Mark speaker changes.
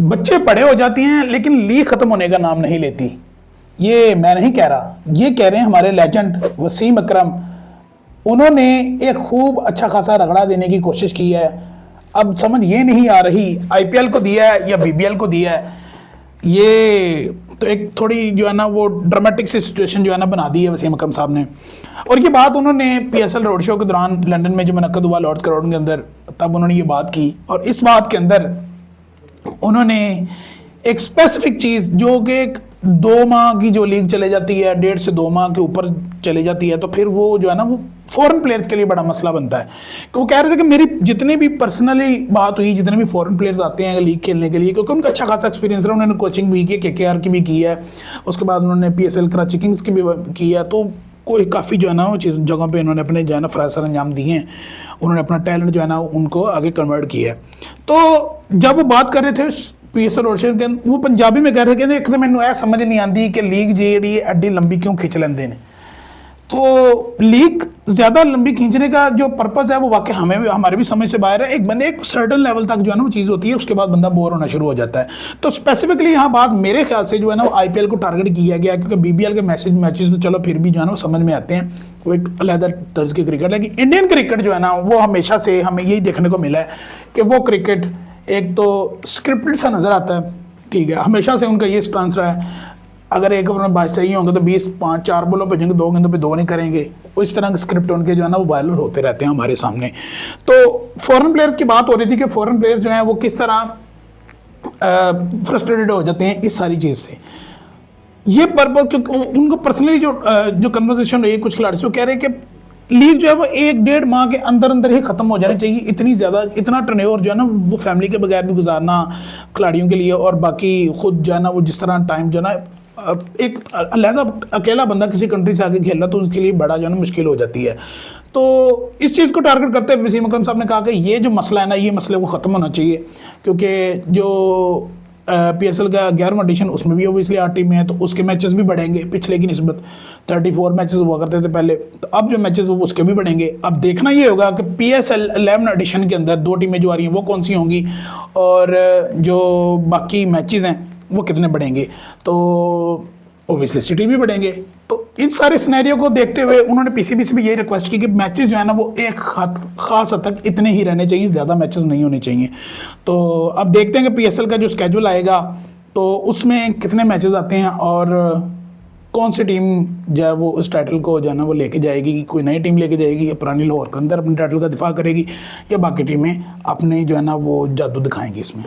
Speaker 1: बच्चे बड़े हो जाती हैं लेकिन लीग खत्म होने का नाम नहीं लेती। ये मैं नहीं कह रहा, ये कह रहे हैं हमारे लेजेंड वसीम अकरम। उन्होंने एक खूब अच्छा खासा रगड़ा देने की कोशिश की है। अब समझ ये नहीं आ रही आईपीएल को दिया है या बीबीएल को दिया है। ये तो एक थोड़ी जो है ना वो ड्रामेटिक सी सिचुएशन जो है ना बना दी है वसीम अकरम साहब ने। और ये बात उन्होंने पीएसएल रोड शो के दौरान लंदन में जो मुनक्कद हुआ लॉर्ड्स क्राउड के अंदर, तब उन्होंने ये बात की। और इस बात के अंदर उन्होंने एक स्पेसिफिक चीज़ जो कि एक 2 माह की जो लीग चले जाती है, 1.5 से 2 माह के ऊपर चले जाती है, तो फिर वो जो है ना वो फॉरेन प्लेयर्स के लिए बड़ा मसला बनता है। कि वो कह रहे थे कि मेरी जितनी भी पर्सनली बात हुई, जितने भी फॉरेन प्लेयर्स आते हैं लीग खेलने के लिए, क्योंकि उनका अच्छा खासा एक्सपीरियंस रहा, उन्होंने कोचिंग भी की, केकेआर की भी की है, उसके बाद उन्होंने पीएसएल कराची किंग्स की भी की है, तो कोई काफ़ी जो है ना वो चीज़ जगहों पे इन्होंने अपने जो है ना फ्रासर अंजाम दिए हैं। उन्होंने अपना टैलेंट जो है ना उनको आगे कन्वर्ट किया है। तो जब वो बात कर रहे थे पीएसएल रोड शो के, वो पंजाबी में कह रहे थे एक तो मैंने ऐसा समझ नहीं आती कि लीग जी एड्डी लंबी क्यों खिंच लेंदे ने। तो लीग ज़्यादा लंबी खींचने का जो पर्पज़ है वो वाकई हमें हमारे भी समझ से बाहर है। एक बंदे एक सर्टन लेवल तक जो है ना वो चीज़ होती है, उसके बाद बंदा बोर होना शुरू हो जाता है। तो स्पेसिफिकली यहाँ बात मेरे ख्याल से जो है ना वो आईपीएल को टारगेट किया गया, क्योंकि बीबीएल के मैचेस तो चलो फिर भी जो है ना वो समझ में आते हैं, वो एक अलग तर्ज की क्रिकेट है। लेकिन इंडियन क्रिकेट जो है ना वो हमेशा से हमें यही देखने को मिला है कि वो क्रिकेट एक तो स्क्रिप्टेड सा नज़र आता है। ठीक है, हमेशा से उनका ये स्टांस रहा है, अगर एक ओवर में बात चाहिए होंगे तो 4 बॉलों पे जाएंगे, 2 गेंदों पे 2 नहीं करेंगे। इस तरह के स्क्रिप्ट उनके जो है ना वो वायरल होते रहते हैं हमारे सामने। तो फॉरेन प्लेयर्स की बात हो रही थी कि फॉरेन प्लेयर्स जो हैं वो किस तरह फ्रस्ट्रेटेड हो जाते हैं इस सारी चीज़ से। ये पर्पज उनको पर्सनली जो कन्वर्सेशन रही कुछ खिलाड़ी से, वो कह रहे हैं कि लीग जो है वो 1-1.5 माह के अंदर अंदर ही ख़त्म हो जानी चाहिए। इतना टर्नओवर जो है ना वो फैमिली के बगैर भी गुजारना खिलाड़ियों के लिए, और बाकी खुद जो है ना वो जिस तरह टाइम जो है ना एक अलहदा अकेला बंदा किसी कंट्री से आगे खेल रहा तो उसके लिए बड़ा जो है ना मुश्किल हो जाती है। तो इस चीज़ को टारगेट करते हुए वसीम अकरम साहब ने कहा कि ये जो मसला है ना, ये मसले को ख़त्म होना चाहिए, क्योंकि जो पीएसएल का 11वां एडिशन उसमें भी ओबियसली 8 टीमें हैं, तो उसके मैचेस भी बढ़ेंगे। पिछले की निस्बत 34 मैचेस हुआ करते थे पहले, तो अब जो मैचेस वो उसके भी बढ़ेंगे। अब देखना ये होगा कि पीएसएल 11 एडिशन के अंदर 2 टीमें जो आ रही हैं वो कौन सी होंगी, और जो बाकी मैचेस हैं वो कितने बढ़ेंगे। तो ओबियसली सिटी भी बढ़ेंगे। तो इन सारे सिनेरियो को देखते हुए उन्होंने पीसीबी से भी यही रिक्वेस्ट की कि मैचेस जो है ना वो एक खास हद तक इतने ही रहने चाहिए, ज़्यादा मैचेस नहीं होने चाहिए। तो अब देखते हैं कि पीएसएल का जो स्केड्यूल आएगा तो उसमें कितने मैचेस आते हैं, और कौन सी टीम जो है वो उस टाइटल को जो है ना वो लेके जाएगी। कोई नई टीम लेके जाएगी या पुरानी लाहौर के अंदर अपने टाइटल का दिफा करेगी, या बाकी टीमें अपने जो है ना वो जादू दिखाएंगी इसमें।